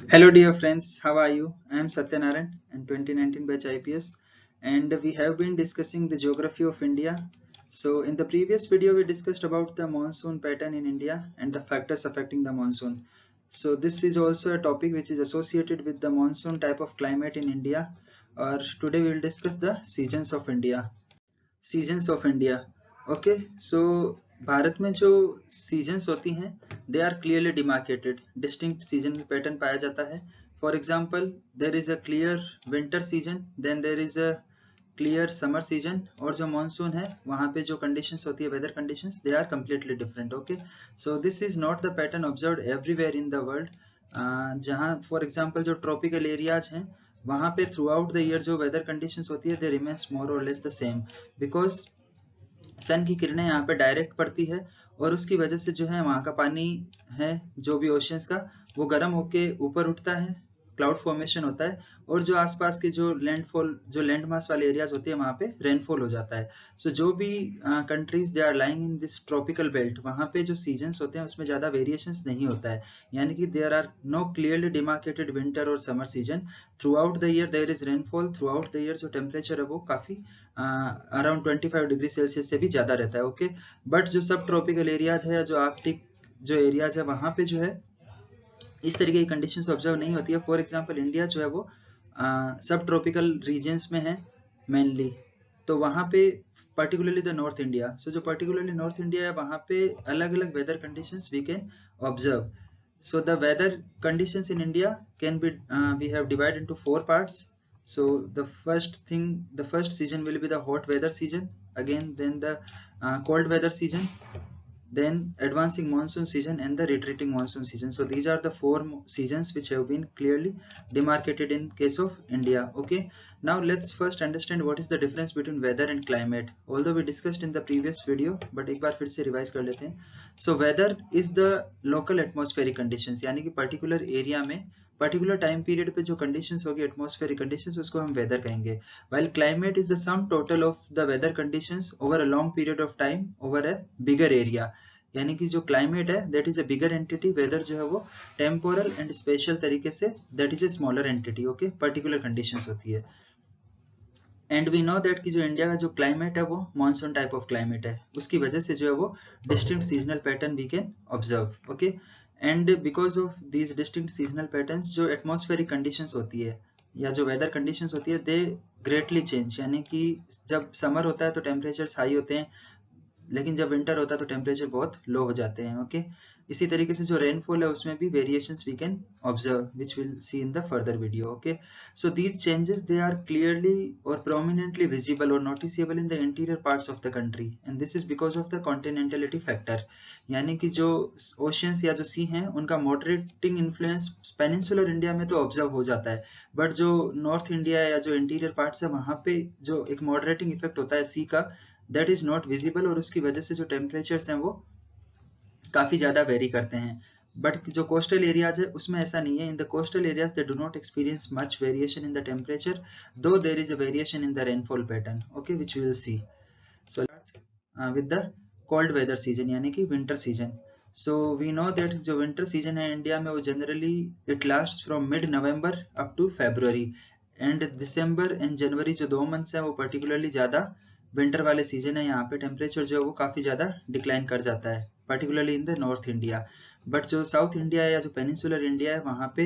Hello dear friends, how are you? I am Satyanarayan and 2019 batch IPS, and we have been discussing the geography of India. So in the previous video we discussed about the monsoon pattern in India and the factors affecting the monsoon. So this is also a topic which is associated with the monsoon type of climate in India, or today we will discuss the seasons of India. Seasons of India okay so Bharat में जो seasons होती हैं they are clearly demarcated distinct seasonal pattern पाया जाता है for example there is a clear winter season then there is a clear summer season और जो monsoon है वहाँ पे जो कंडीशंस होती है weather conditions they are completely different okay so this is not the pattern observed everywhere in the world जहाँ for example जो ट्रॉपिकल एरियाज हैं वहाँ पे थ्रू आउट द ईयर जो वेदर कंडीशंस होती है दे रिमेन्स मोर और less the same because sun की किरणें यहाँ पे डायरेक्ट पड़ती है और उसकी वजह से जो है वहाँ का पानी है जो भी ओशियंस का वो गर्म होके ऊपर उठता है क्लाउड फॉर्मेशन होता है और जो आसपास के जो लैंडफॉल जो लैंड मास वाले एरियाज होते हैं वहाँ पे रेनफॉल हो जाता है सो जो भी countries they are lying in this tropical belt वहाँ पे जो सीजन्स होते हैं उसमें ज़्यादा वेरिएशंस नहीं होता है यानी कि there are no clearly demarcated winter और summer season throughout the year there is rainfall throughout the year जो टेम्परेचर है वो काफ़ी अराउंड 25 डिग्री सेल्सियस से भी ज़्यादा रहता है ओके बट जो सब ट्रॉपिकल एरियाज है या जो आर्कटिक जो एरियाज है वहाँ पे जो है इस तरीके की कंडीशंस ऑब्जर्व नहीं होती है फॉर एग्जांपल इंडिया जो है वो सब ट्रॉपिकल रीजन्स में है मेनली तो वहाँ पे particularly the North India so जो पर्टिकुलरली नॉर्थ इंडिया है वहाँ पे अलग अलग weather conditions we can observe so the weather conditions in India can be we have divided into four parts so the first season will be the hot weather season again then the cold weather season then advancing monsoon season and the retreating monsoon season so these are the four seasons which have been clearly demarcated in case of India okay now let's first understand what is the difference between weather and climate although we discussed in the previous video but एक बार फिर से revise कर लेते हैं so weather is the local atmospheric conditions यानी कि particular area में particular time period पे जो कंडीशंस होगी एटमॉस्फेरिक कंडीशंस उसको हम वेदर कहेंगे while climate is the sum total of the weather conditions over a long period of time over a bigger area यानी कि जो क्लाइमेट है that is a bigger entity weather जो है वो टेम्पोरल एंड स्पेशल तरीके से that is a smaller entity okay particular conditions होती है एंड वी नो दैट कि जो इंडिया का जो क्लाइमेट है वो मानसून टाइप ऑफ क्लाइमेट है उसकी वजह से जो है वो distinct seasonal pattern we can observe okay and because of these distinct seasonal patterns जो एटमॉस्फेरिक कंडीशंस होती है या जो वेदर कंडीशंस होती है दे ग्रेटली चेंज यानी कि जब समर होता है तो टेम्परेचर्स हाई होते हैं लेकिन जब विंटर होता है तो टेम्परेचर बहुत लो हो जाते हैं ओके इसी तरीके से जो रेनफॉल है उसमें भी variations we can observe which will see in the further video okay so these changes they are clearly और प्रोमिनेंटली विजिबल और noticeable in the interior parts of the country and this is because of the continentality factor यानी कि जो oceans या जो सी हैं उनका moderating influence peninsular India में तो ऑब्जर्व हो जाता है बट जो नॉर्थ इंडिया या जो इंटीरियर पार्ट्स है वहाँ पे जो एक मॉडरेटिंग इफेक्ट होता है सी का दैट इज नॉट विजिबल और उसकी वजह से जो टेम्परेचर्स हैं वो काफ़ी ज़्यादा वेरी करते हैं बट जो कोस्टल एरियाज है उसमें ऐसा नहीं है in the coastal areas they do not experience much variation in the temperature though there is a variation in the rainfall pattern okay which we will see so with the cold weather season यानी कि winter season so we know that जो winter season है India में वो generally it last from mid November up to February and December and January जो 2 months हैं वो particularly ज़्यादा विंटर वाले सीजन है यहाँ पे टेम्परेचर जो है वो काफ़ी ज़्यादा डिक्लाइन कर जाता है particularly in the North India but जो साउथ इंडिया या जो पेनिनसुलर इंडिया है वहाँ पे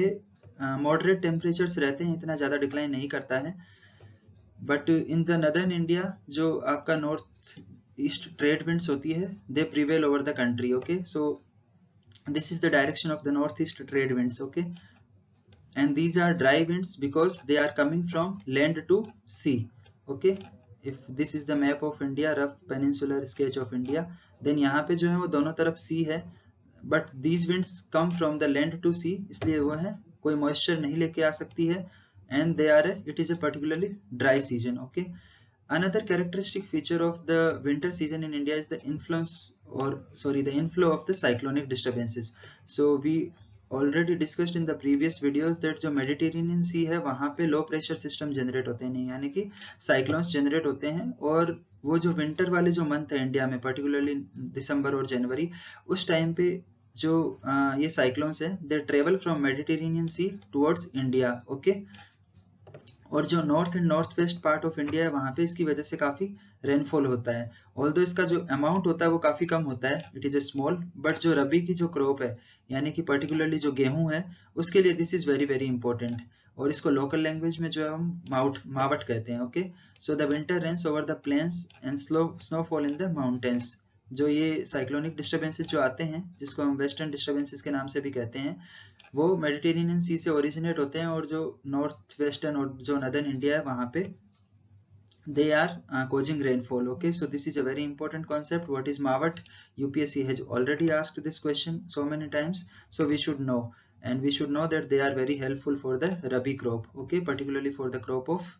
मॉडरेट टेम्परेचर्स रहते हैं इतना ज़्यादा डिक्लाइन नहीं करता है but in the northern India जो आपका नॉर्थ ईस्ट ट्रेड विंड्स होती है they prevail over the country okay so this is the direction of the north east trade winds okay and these are dry winds because they are coming from land to sea okay if this is the map of India rough peninsular sketch of India then यहाँ पे जो है वो दोनों तरफ sea है but these winds come from the land to sea इसलिए वो है कोई moisture नहीं लेके आ सकती है and they are it is a particularly dry season okay another characteristic feature of the winter season in India is the the inflow of the cyclonic disturbances so we already discussed in the previous videos that जो Mediterranean सी है वहाँ पे low pressure system generate होते हैं यानी कि cyclones generate होते हैं और वो जो विंटर वाले जो मंथ है इंडिया में पर्टिकुलरली दिसंबर और जनवरी उस टाइम पे जो ये साइक्लोन्स है they travel from Mediterranean sea towards India, okay. और जो north and north west part of India है वहाँ पे इसकी वजह से काफ़ी रेनफॉल होता है। ऑल्दो इसका जो अमाउंट होता है वो काफ़ी कम होता है, it is a small, but जो रबी की जो क्रॉप है यानी कि पर्टिकुलरली जो गेहूं है उसके लिए this is very very important. और इसको लोकल लैंग्वेज में जो है हम मावट कहते हैं, okay. So the winter rains over the plains and snowfall in the mountains. जो ये साइक्लोनिक डिस्टर्बेंसेस जो आते हैं जिसको हम वेस्टर्न डिस्टर्बेंसेस के नाम से भी कहते हैं, वो मेडिटेरेनियन सी से ओरिजिनेट होते हैं और जो नॉर्थ वेस्टर्न और जो नदर्न इंडिया है वहाँ पे they are causing rainfall, okay. So this is a very important concept. What is mavath? UPSC has already asked this question so many times, so we should know, and we should know that they are very helpful for the rabi crop, okay, particularly for the crop of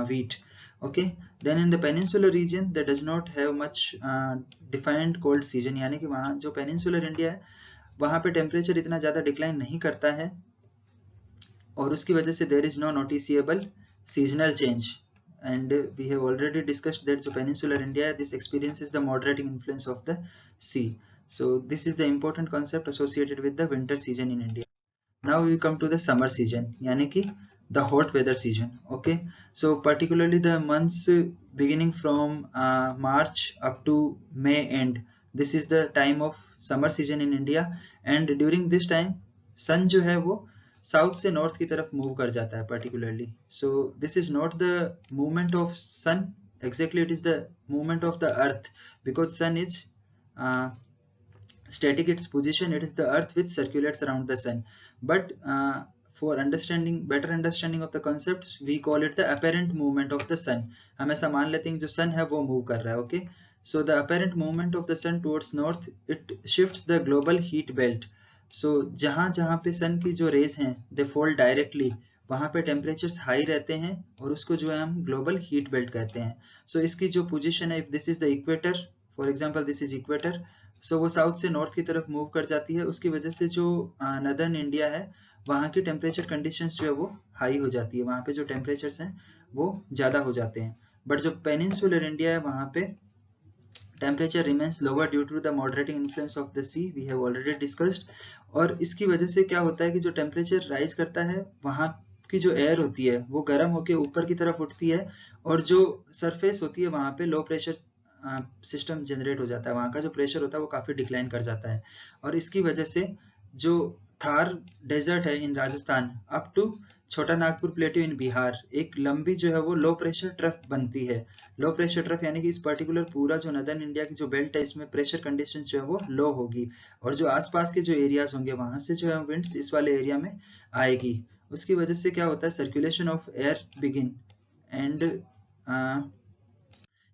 wheat, okay. Then in the peninsular region there does not have much defined cold season, यानी कि वहाँ जो peninsular India है वहाँ पे temperature इतना ज़्यादा decline नहीं करता है और उसकी वजह से there is no noticeable seasonal change. And we have already discussed that जो पेनिनसुलर इंडिया है this experiences the moderating influence of the sea. So this is the important concept associated with the winter season in India. Now we come to the summer season, यानी कि the hot weather season, okay. So particularly the months beginning from March up to May end, this is the time of summer season in India, and during this time sun जो है वो south से north की तरफ move कर जाता है particularly. So this is not the movement of sun exactly, it is the movement of the earth, because sun is static its position, it is the earth which circulates around the sun. But for better understanding of the concepts we call it the apparent movement of the sun. हम ऐसा मान लेते हैं जो sun है वो move कर रहा है, okay. So the apparent movement of the sun towards north, it shifts the global heat belt. So जहाँ जहाँ पे sun की जो rays हैं they fall directly, वहाँ पे temperatures high रहते हैं और उसको जो है हम global heat belt कहते हैं. So इसकी जो position है, if this is the equator, for example this is equator, सो वो साउथ से नॉर्थ की तरफ मूव कर जाती है, उसकी वजह से जो नदर्न इंडिया है वहाँ की टेम्परेचर कंडीशंस जो है वो हाई हो जाती है, वहाँ पे जो टेम्परेचर्स हैं वो ज़्यादा हो जाते हैं. बट जो पेनिनसुलर इंडिया है वहाँ पे temperature remains lower due to the moderating influence of the sea, we have already discussed. और इसकी वजह से क्या होता है कि जो टेम्परेचर राइज करता है वहाँ की जो एयर होती है वो गर्म होकर ऊपर की तरफ उठती है और जो सरफेस होती है वहाँ पे लो प्रेशर सिस्टम जनरेट हो जाता है, वहाँ का जो प्रेशर होता है वो काफ़ी डिक्लाइन कर जाता है. और इसकी वजह से जो थार डेजर्ट है इन राजस्थान अप टू छोटा नागपुर प्लेट्यू इन बिहार, एक लंबी जो है वो लो प्रेशर ट्रफ बनती है. लो प्रेशर ट्रफ यानी कि इस पर्टिकुलर पूरा जो नदर्न इंडिया की जो बेल्ट है इसमें प्रेशर कंडीशन जो है वो लो होगी और जो आसपास के जो एरियाज होंगे वहां से जो है विंड्स इस वाले एरिया में आएगी. उसकी वजह से क्या होता है, circulation of air begin. And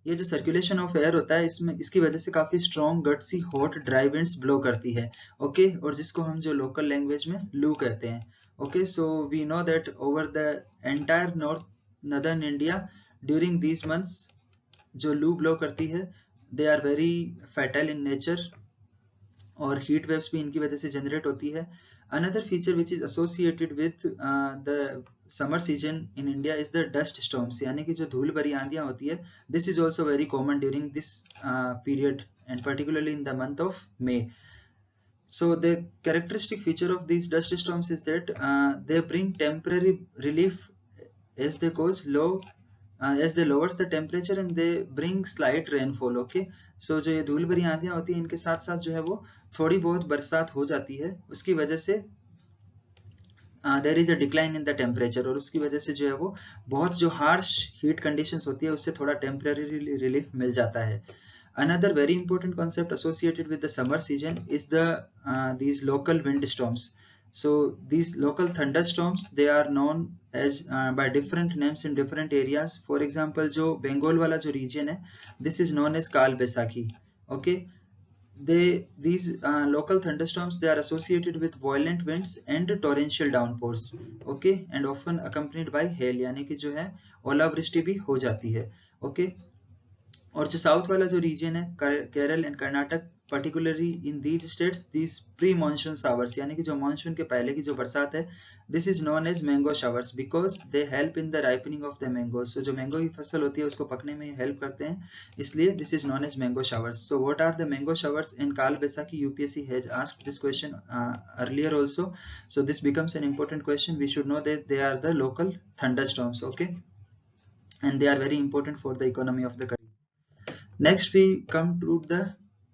ये जो सर्कुलेशन ऑफ एयर होता है इसमें इसकी वजह से काफी strong gutsy hot dry winds blow करती है, ओके. और जिसको हम जो लोकल लैंग्वेज में लू कहते हैं, okay. So we know that over the entire northern India during these months जो लू ब्लो करती है they are very fatal in nature और हीट वेव्स भी इनकी वजह से जनरेट होती है. Another feature which is associated with the summer season in India is the dust storms, यानी कि जो धूल भरी आंधियां होती है. This is also very common during this period and particularly in the month of May. So the characteristic feature of these dust storms is that they bring temporary relief as they cause as they lowers the temperature and they bring slight rainfall, okay. So जो ये धूल भरी आंधियां होती हैं इनके साथ साथ जो है वो थोड़ी बहुत बरसात हो जाती है, उसकी वजह से there is a decline in the temperature और उसकी वजह से जो है वो बहुत जो हार्श हीट कंडीशंस होती है उससे थोड़ा टेम्पररी रिलीफ मिल जाता है. Another very important concept associated with the summer season is these local wind storms. So these local thunderstorms they are known as by different names in different areas. For example, जो बंगाल वाला जो region है, this is known as kaal baisakhi, okay. These local thunderstorms they are associated with violent winds and torrential downpours, okay, and often accompanied by hail, यानी कि जो है ओलावृष्टि भी हो जाती है, okay. और जो साउथ वाला जो रीजन है Kerala and Karnataka particularly in these states these pre-monsoon showers, यानी कि जो मानसून के पहले की जो बरसात है, this is known as mango showers because they help in the ripening of the mangoes. So जो mango की फसल होती है उसको पकने में help करते हैं, इसलिए this is known as mango showers. So what are the mango showers in Kaal Baisakhi? UPSC has asked this question earlier also. So this becomes an important question. We should know that they are the local thunderstorms, okay, and they are very important for the economy of the country. Next we come to the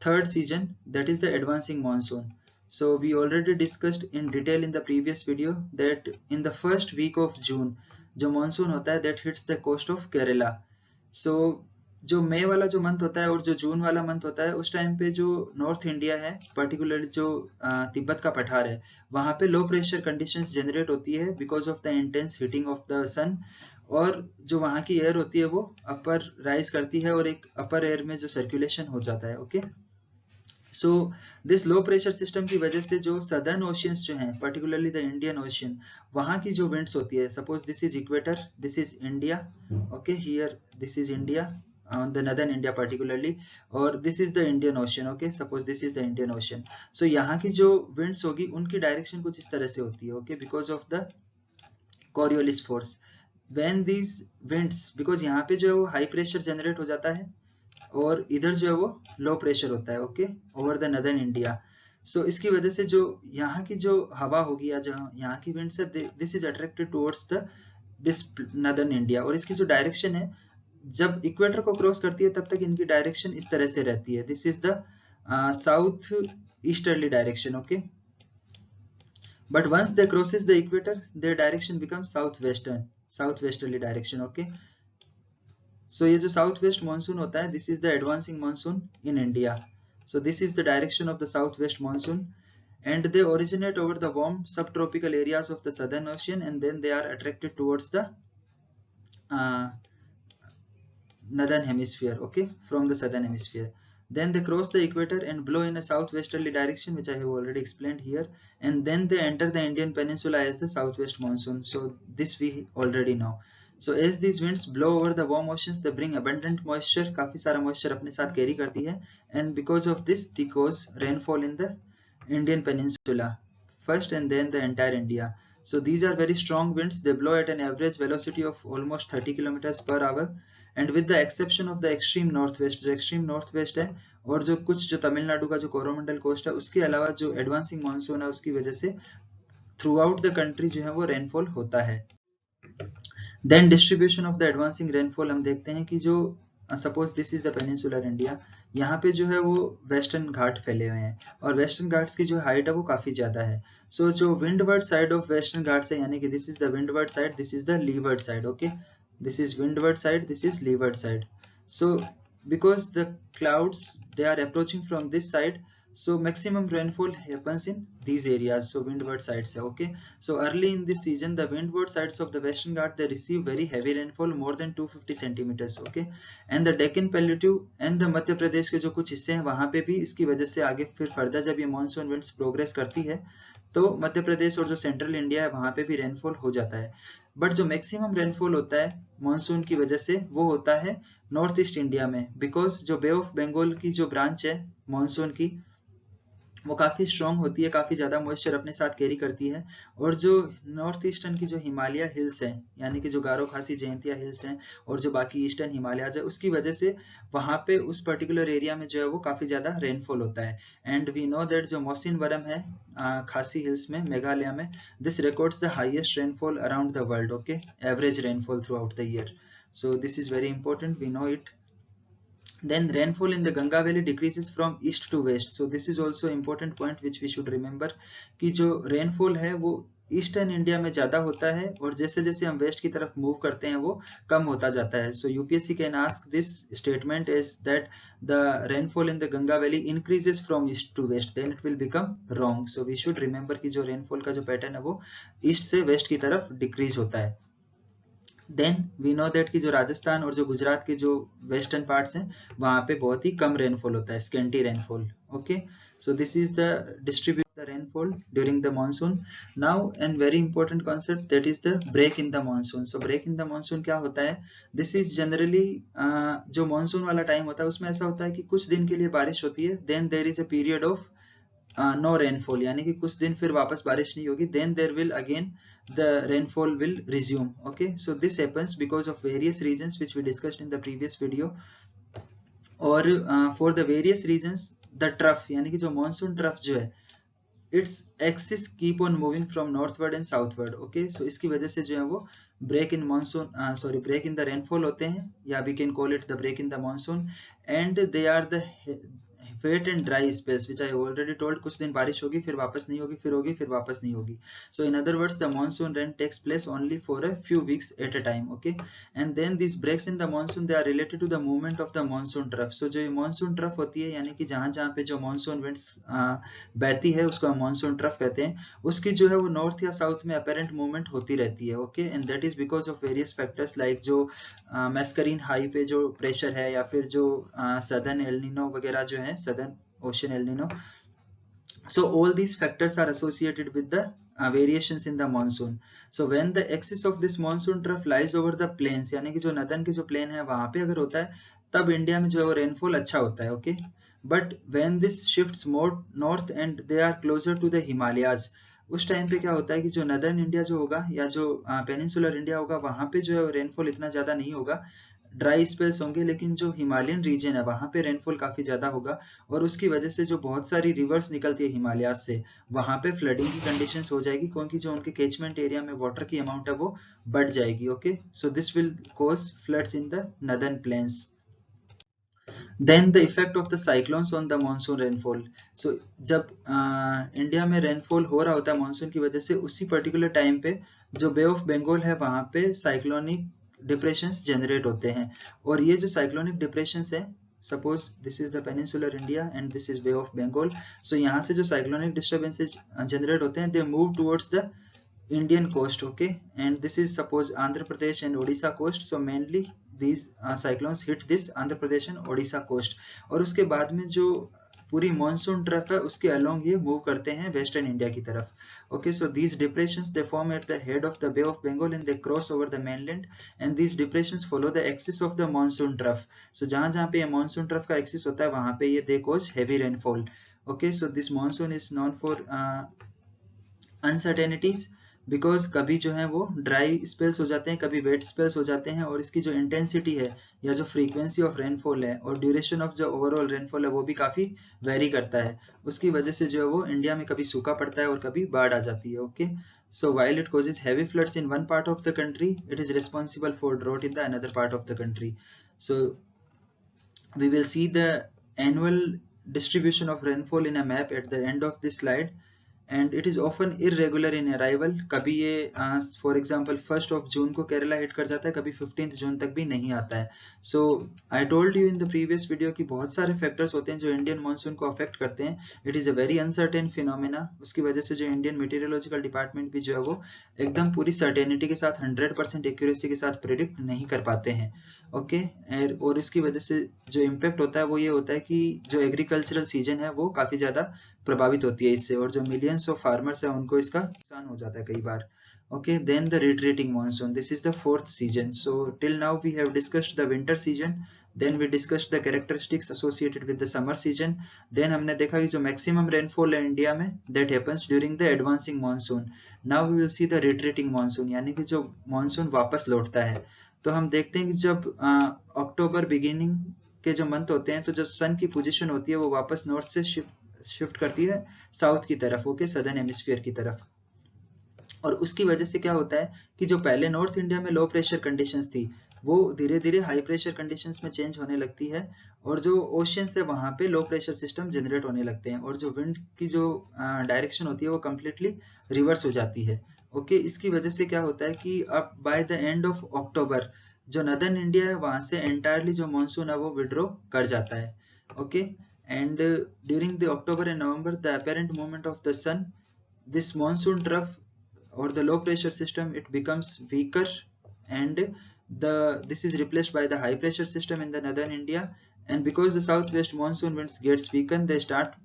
third season, that is the advancing monsoon. So we already discussed in detail in the previous video that in the first week of June जो monsoon होता है that hits the coast of Kerala. So जो मई वाला जो month होता है और जो जून वाला मंथ होता है उस टाइम पे जो नॉर्थ इंडिया है, पर्टिकुलरली जो तिब्बत का पठार है, वहाँ पे लो प्रेशर कंडीशंस जनरेट होती है because of the intense heating of the sun, और जो वहाँ की एयर होती है वो अपर राइज करती है और एक अपर एयर में जो सर्कुलेशन हो जाता है, okay. So this low pressure system की वजह से जो सदर्न ओशियंस जो हैं, पर्टिकुलरली द इंडियन ओशियन, वहाँ की जो विंड्स होती है, suppose this is equator, this is India, okay, here this is India on the northern India particularly, और this is the Indian Ocean, okay, suppose this is the Indian Ocean. So यहाँ की जो winds होगी उनकी direction कुछ इस तरह से होती है, okay, because of the Coriolis force. When these winds, because यहाँ पे जो है वो हाई प्रेशर जनरेट हो जाता है और इधर जो है वो लो प्रेशर होता है, okay, over the northern India. So इसकी वजह से जो यहाँ की जो हवा होगी या जहाँ यहाँ की विंड्स है, this is attracted towards the this northern India, और इसकी जो डायरेक्शन है जब इक्वेटर को क्रॉस करती है तब तक इनकी डायरेक्शन इस तरह से रहती है. This is the south easterly direction, okay, but once they crosses the equator their direction becomes south westerly direction, okay. So ये जो साउथ वेस्ट मानसून होता है, this is the advancing monsoon in India. So this is the direction of the south west monsoon, and they originate over the warm subtropical areas of the southern ocean, and then they are attracted towards the northern hemisphere, okay, from the southern hemisphere. Then they cross the equator and blow in a southwesterly direction, which I have already explained here, and then they enter the Indian peninsula as the southwest monsoon. So this we already know. So as these winds blow over the warm oceans, they bring abundant moisture, काफी सारा moisture अपने साथ carry करती है, and because of this they cause rainfall in the Indian peninsula first and then the entire India. So these are very strong winds. They blow at an average velocity of almost 30 kilometers per hour, and with the exception of the extreme northwest, जो extreme northwest है और जो कुछ जो तमिलनाडु का जो Coromandel coast है, उसके अलावा जो एडवांसिंग मानसून है उसकी वजह से थ्रू आउट द कंट्री जो है वो रेनफॉल होता है. Then distribution of the advancing rainfall हम देखते हैं कि जो suppose this is the peninsular India, यहाँ पे जो है वो वेस्टर्न घाट फैले हुए हैं और वेस्टर्न घाट्स की जो हाइट है वो काफी ज्यादा है. सो जो windward side of western Ghats है, यानी कि this is the windward side, this is the levered side, okay, this is windward side, this is leeward side. So because the clouds they are approaching from this side, so maximum rainfall happens in these areas, so windward sides है, okay. So early in this season the windward sides of the western Ghat they receive very heavy rainfall, more than 250 centimeters, okay. And the Deccan Plateau and the Madhya Pradesh के जो कुछ हिस्से हैं वहाँ पे भी इसकी वजह से आगे फिर फर्दर जब ये मानसून विंड्स प्रोग्रेस करती है तो मध्य प्रदेश और जो सेंट्रल इंडिया है वहाँ पे भी रेनफॉल हो जाता है. बट जो मैक्सिमम रेनफॉल होता है मानसून की वजह से वो होता है नॉर्थ ईस्ट इंडिया में, बिकॉज जो बे ऑफ बंगाल की जो ब्रांच है मानसून की वो काफी स्ट्रॉन्ग होती है, काफी ज्यादा मॉइस्चर अपने साथ कैरी करती है, और जो नॉर्थ ईस्टर्न की जो हिमालय हिल्स हैं, यानी कि जो गारो खासी जयंतिया हिल्स हैं और जो बाकी ईस्टर्न हिमालयाज है, उसकी वजह से वहां पे उस पर्टिकुलर एरिया में जो है वो काफी ज्यादा रेनफॉल होता है. एंड वी नो दैट जो मोसिन वरम है खासी हिल्स में मेघालय में, this records the highest rainfall around the world, okay, average rainfall throughout the year. So this is very important, we know it. Then rainfall in the Ganga Valley decreases from east to west. So this is also important point which we should remember कि जो rainfall है वो eastern India में ज्यादा होता है और जैसे जैसे हम वेस्ट की तरफ मूव करते हैं वो कम होता जाता है. So UPSC can ask this statement is that the rainfall in the Ganga valley increases from east to west, then it will become wrong. So we should remember कि जो रेनफॉल का जो पैटर्न है वो ईस्ट से वेस्ट की तरफ decrease होता है. देन वी नो दैट कि जो राजस्थान और जो गुजरात के जो वेस्टर्न पार्ट्स हैं वहां पे बहुत ही कम रेनफॉल होता है, scanty rainfall, okay. So this is the distribution of the rainfall during the monsoon. Now, and very important concept, that is the break in the monsoon. So break in the monsoon क्या होता है? This is generally जो monsoon वाला time होता है उसमें ऐसा होता है कि कुछ दिन के लिए बारिश होती है, then there is a period of no rainfall, यानी कि कुछ दिन फिर वापस बारिश नहीं होगी, then there will again the rainfall will resume. Okay, so this happens because of various reasons which we discussed in the previous video. और for the various reasons the trough, यानी कि जो monsoon trough जो है, its axis keep on moving from northward and southward. Okay, so इसकी वजह से जो है वो break in monsoon break in the rainfall होते हैं, या we can call it the break in the monsoon, and they are the wet and dry spells which I already told. कुछ दिन बारिश होगी, फिर वापस नहीं होगी, फिर होगी, फिर वापस नहीं होगी. So in other words, the monsoon rain takes place only for a few weeks at a time. Okay, and then these breaks in the monsoon, they are related to the movement of the monsoon trough. So जो monsoon trough होती है, यानी कि जहाँ जहाँ पे जो monsoon winds बहती है उसको हम monsoon trough कहते हैं, उसकी जो है वो नॉर्थ या साउथ में apparent movement होती रहती है. Okay, and that is because of various factors like जो मैस्करीन हाई पे जो प्रेशर है, या फिर जो सदर्न एलनिनो वगैरह जो है, southern ocean El Niño. So all these factors are associated with the variations in the monsoon. So when the axis of this monsoon trough lies over the plains, यानी कि जो नदन के जो प्लेन है वहां पे अगर होता है, तब इंडिया में जो है वो रेनफॉल अच्छा होता है. Okay, but when this shifts more north and they are closer to the Himalayas, उस टाइम पे क्या होता है कि जो नदर्न इंडिया जो होगा, या जो पेनिनसुलर इंडिया होगा, वहां पे जो है रेनफॉल इतना ज्यादा नहीं होगा, ड्राई स्पेल्स होंगे, लेकिन जो हिमालयन रीजन है वहां पे रेनफॉल काफी ज्यादा होगा, और उसकी वजह से जो बहुत सारी रिवर्स निकलती है हिमालय से, वहां पे फ्लडिंग की कंडीशंस हो जाएगी, क्योंकि जो उनके कैचमेंट एरिया में वाटर की अमाउंट है वो बढ़ जाएगी. Okay, so this will cause floods in the northern plains. Then the effect of the cyclones on the monsoon rainfall. So जब इंडिया में रेनफॉल हो रहा होता है मानसून की वजह से, उसी पर्टिकुलर टाइम पे जो बे ऑफ बंगाल है वहां पे साइक्लोनिक डिप्रेशंस जनरेट होते हैं. और ये जो साइक्लोनिक डिप्रेशंस है, suppose this is the peninsular India and this is bay of Bengal. So यहाँ से जो साइक्लोनिक डिस्टर्बेंसेज जनरेट होते हैं, they move towards the Indian coast. Okay, and this is suppose Andhra Pradesh and Odisha coast. So mainly these cyclones hit this Andhra Pradesh and Odisha coast. और उसके बाद में जो पूरी मानसून ट्रफ है उसके अलोंग ये मूव करते हैं वेस्टर्न इंडिया की तरफ. Okay, so these depressions they form at the head of the Bay of Bengal and they cross over the mainland, and these depressions follow the axis of the monsoon trough. So जहाँ जहाँ पे ये monsoon trough का axis होता है वहाँ पे ये they cause heavy rainfall. Okay, so this monsoon is known for uncertainties, because कभी जो है वो ड्राई स्पेल्स हो जाते हैं, कभी वेट स्पेल्स हो जाते हैं, और इसकी जो इंटेंसिटी है या जो फ्रीक्वेंसी ऑफ रेनफॉल है और ड्यूरेशन ऑफ जो ओवरऑल रेनफॉल है वो भी काफी वेरी करता है. उसकी वजह से जो है वो इंडिया में कभी सूखा पड़ता है और कभी बाढ़ आ जाती है. Okay, so while it causes heavy floods in one part of the country, it is responsible for drought in the another part of the country. So we will see the annual distribution of rainfall in a map at the end of this slide, and it is often irregular in arrival. कभी ये for example 1st of June को Kerala hit कर जाता है, कभी 15th June तक भी नहीं आता है. So I told you in the previous video कि बहुत सारे फैक्टर्स होते हैं जो इंडियन मानसून को अफेक्ट करते हैं. It is a very uncertain phenomena. उसकी वजह से जो इंडियन मेटीरियोलॉजिकल डिपार्टमेंट भी जो है वो एकदम पूरी सर्टेनिटी के साथ 100% एक्यूरेसी के साथ प्रिडिक्ट नहीं कर पाते हैं. ओके, और इसकी वजह से जो इम्पैक्ट होता है वो ये होता है कि जो एग्रीकल्चरल सीजन है वो काफी ज्यादा प्रभावित होती है इससे, और जो मिलियंस ऑफ फार्मर्स है उनको इसका नुकसान हो जाता है कई बार. Okay, then the retreating monsoon, this is the 4th season. So till now we have discussed the winter season, then we discussed the characteristics associated with the summer season. Then हमने देखा कि जो मैक्सिमम रेनफॉल है India में that happens during the advancing monsoon. Now we will see the retreating monsoon, यानी कि जो monsoon वापस लौटता है. तो हम देखते हैं कि जब अक्टूबर बिगिनिंग के जो मंथ होते हैं, तो जो सन की पोजीशन होती है वो वापस नॉर्थ से शिफ्ट करती है साउथ की तरफ. ओके, सदर्न हेमिस्फीयर की तरफ. और उसकी वजह से क्या होता है कि जो पहले नॉर्थ इंडिया में लो प्रेशर कंडीशंस थी वो धीरे धीरे हाई प्रेशर कंडीशंस में चेंज होने लगती है, और जो ओशियन है वहां पे लो प्रेशर सिस्टम जनरेट होने लगते हैं, और जो विंड की जो डायरेक्शन होती है वो कम्प्लीटली रिवर्स हो जाती है. ओके, इसकी वजह से क्या होता है कि अब by the end of October जो नदर्न इंडिया है वहां से एंटायरली जो मानसून है वो विड्रॉ कर जाता है. Okay, and during the October and November the apparent movement of the sun, this monsoon trough or the low pressure system, it becomes weaker, and this is replaced by the high pressure system in the northern India. And because the southwest monsoon winds gets weakened, they start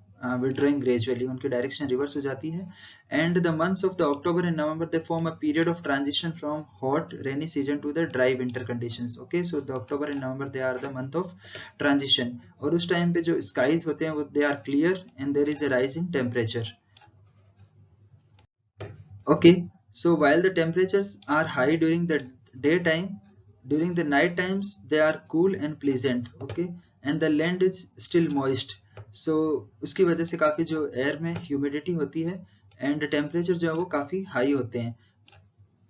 withdrawing gradually, उनकी direction reverse हो जाती है. And the months of the October and November, they form a period of transition from hot rainy season to the dry winter conditions. Okay, so the October and November, they are the month of transition. और उस time पे जो skies होते हैं वो they are clear and there is a rise in temperature. Okay, so while the temperatures are high during the daytime, during the night times they are cool and pleasant. Okay, and the land is still moist. So उसकी वजह से काफी जो air में humidity होती है and temperature जो है वो काफी हाई होते हैं.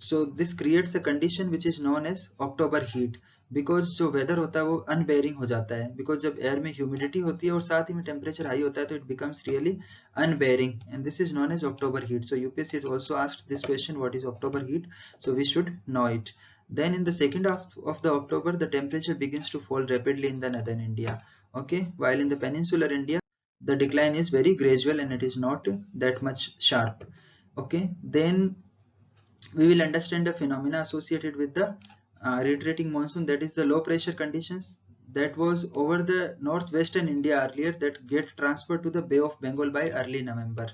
So this creates a condition which is known as October heat, because जो वेदर होता है वो अनबेयरिंग हो जाता है, बिकॉज जब एयर में ह्यूमिडिटी होती है और साथ ही में टेम्परेचर हाई होता है तो it becomes really unbearing, and this is known as October heat. So UPSC has also asked this question, what is October heat? So we should know it. Then in the second half of the October, the temperature begins to fall rapidly in the northern India. Okay, while in the peninsular India, the decline is very gradual and it is not that much sharp. Okay, then we will understand the phenomena associated with the retreating monsoon, that is the low pressure conditions that was over the northwestern India earlier that get transferred to the Bay of Bengal by early November,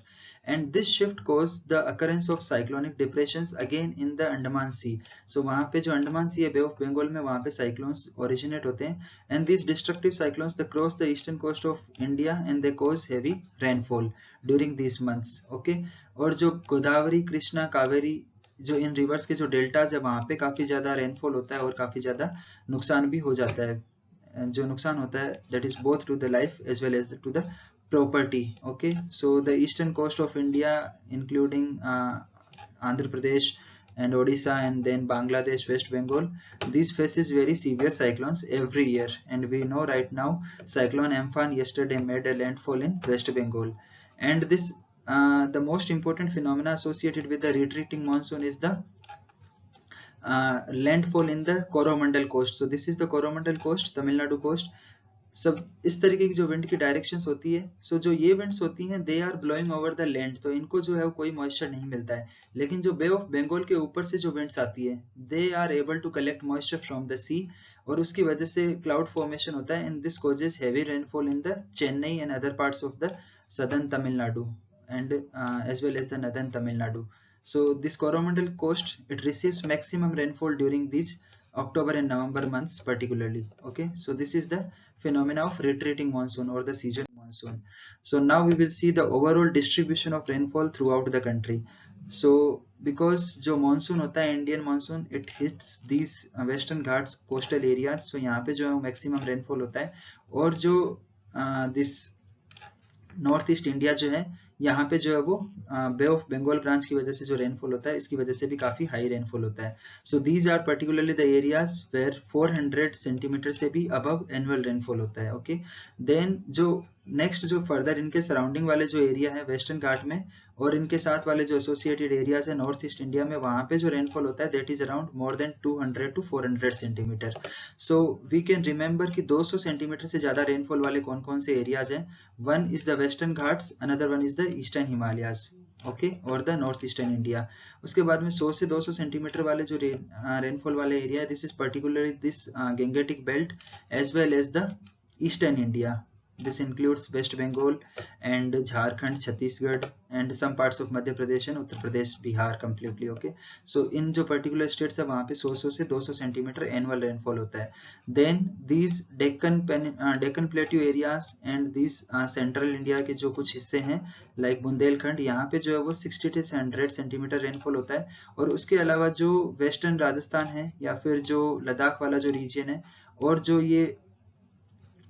and this shift caused the occurrence of cyclonic depressions again in the Andaman Sea. So वहाँ पे जो अंडमान सी है Bay of Bengal में, वहाँ पे cyclones originate होते हैं, and these destructive cyclones they cross the eastern coast of India and they cause heavy rainfall during these months. Okay, और जो गोदावरी, कृष्णा, कावेरी जो इन रिवर्स के जो डेल्टाज है वहाँ पे काफी ज्यादा रेनफॉल होता है और काफी ज्यादा नुकसान भी हो जाता है. जो नुकसान होता है that is both to the life as well as to the property. Okay, so the eastern coast of India including Andhra Pradesh and Odisha and then Bangladesh, West Bengal, these faces very severe cyclones every year, and we know right now cyclone Amphan yesterday made a landfall in West Bengal, and this the most important phenomena associated with the retreating monsoon is the landfall in the Coromandel coast. So this is the Coromandel coast, Tamil Nadu coast. सब इस तरीके की जो wind की directions होती है, so जो ये विंड्स होती हैं they are blowing over the land, तो इनको जो है कोई मॉइस्चर नहीं मिलता है. लेकिन जो बे ऑफ बंगाल के ऊपर से जो विंड्स आती है they are able to collect moisture from the sea, और उसकी वजह से क्लाउड फॉर्मेशन होता है, and this causes heavy rainfall in the Chennai and other parts of the southern Tamil Nadu and as well as the northern Tamil Nadu. So this Coromandel coast, it receives maximum rainfall during these October and November months particularly. Okay, so this is the phenomena of retreating monsoon or the seasonal monsoon. So now we will see the overall distribution of rainfall throughout the country. So because जो monsoon होता है Indian monsoon, it hits these western Ghats coastal areas, so यहाँ पे जो है maximum rainfall होता है, और जो this नॉर्थ ईस्ट इंडिया जो है यहाँ पे जो है वो बे ऑफ बंगाल ब्रांच की वजह से जो रेनफॉल होता है इसकी वजह से भी काफी हाई रेनफॉल होता है. So these are particularly the areas where 400 centimeter से भी अबव एनुअल रेनफॉल होता है. ओके, देन जो नेक्स्ट जो फर्दर इनके सराउंडिंग वाले जो एरिया है वेस्टर्न घाट में और इनके साथ वाले जो एसोसिएटेड एरियाज है नॉर्थ ईस्ट इंडिया में, वहां पे जो रेनफॉल होता है that is around more than 200 to 400 centimeter. So we can remember कि 200 सेंटीमीटर से ज्यादा रेनफॉल वाले कौन कौन से एरियाज हैं. One is the western Ghats, another one is the eastern Himalayas, okay, और द नॉर्थ ईस्टर्न इंडिया. उसके बाद में 100 से 200 सेंटीमीटर वाले जो रेनफॉल वाले एरिया है, this is particularly this Gangetic belt as well as the eastern India. This includes West Bengal and Jharkhand, Chhattisgarh and some parts of Madhya Pradesh and Uttar Pradesh, Bihar completely. Okay, so in जो particular states है वहाँ पे 100 से 200 centimetre annual rainfall होता है. Then these Deccan Plateau areas and these central India के जो कुछ हिस्से हैं like बुंदेलखंड, यहाँ पे जो है वो 60 से 100 सेंटीमीटर रेनफॉल होता है. और उसके अलावा जो वेस्टर्न राजस्थान है या फिर जो लद्दाख वाला जो रीजन है और जो ये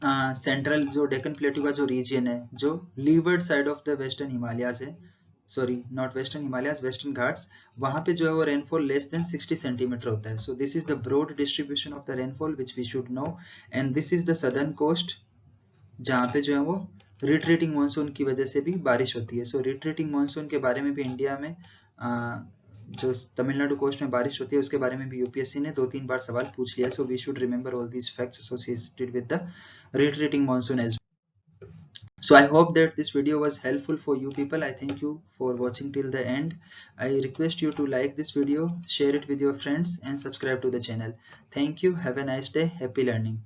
सेंट्रल जो डेक्कन प्लेटू का जो रीजन है जो leeward side of the western Himalayas है, sorry not western Himalayas, western Ghats, वहां पे जो है वो रेनफॉल लेस देन 60 सेंटीमीटर होता है. So this is the broad distribution of the rainfall which we should know, and this is the southern coast जहाँ पे जो है वो रिट्रीटिंग मानसून की वजह से भी बारिश होती है. सो रिट्रीटिंग मानसून के बारे में भी इंडिया में जो तमिलनाडु कोस्ट में बारिश होती है उसके बारे में भी यूपीएससी ने 2-3 बार सवाल पूछ लिया. So we should remember all these facts associated with the retreating monsoon as well. So I hope that this video was helpful for you people. I thank you for watching till the end. I request you to like this video, share it with your friends and subscribe to the channel. Thank you. Have a nice day. Happy learning.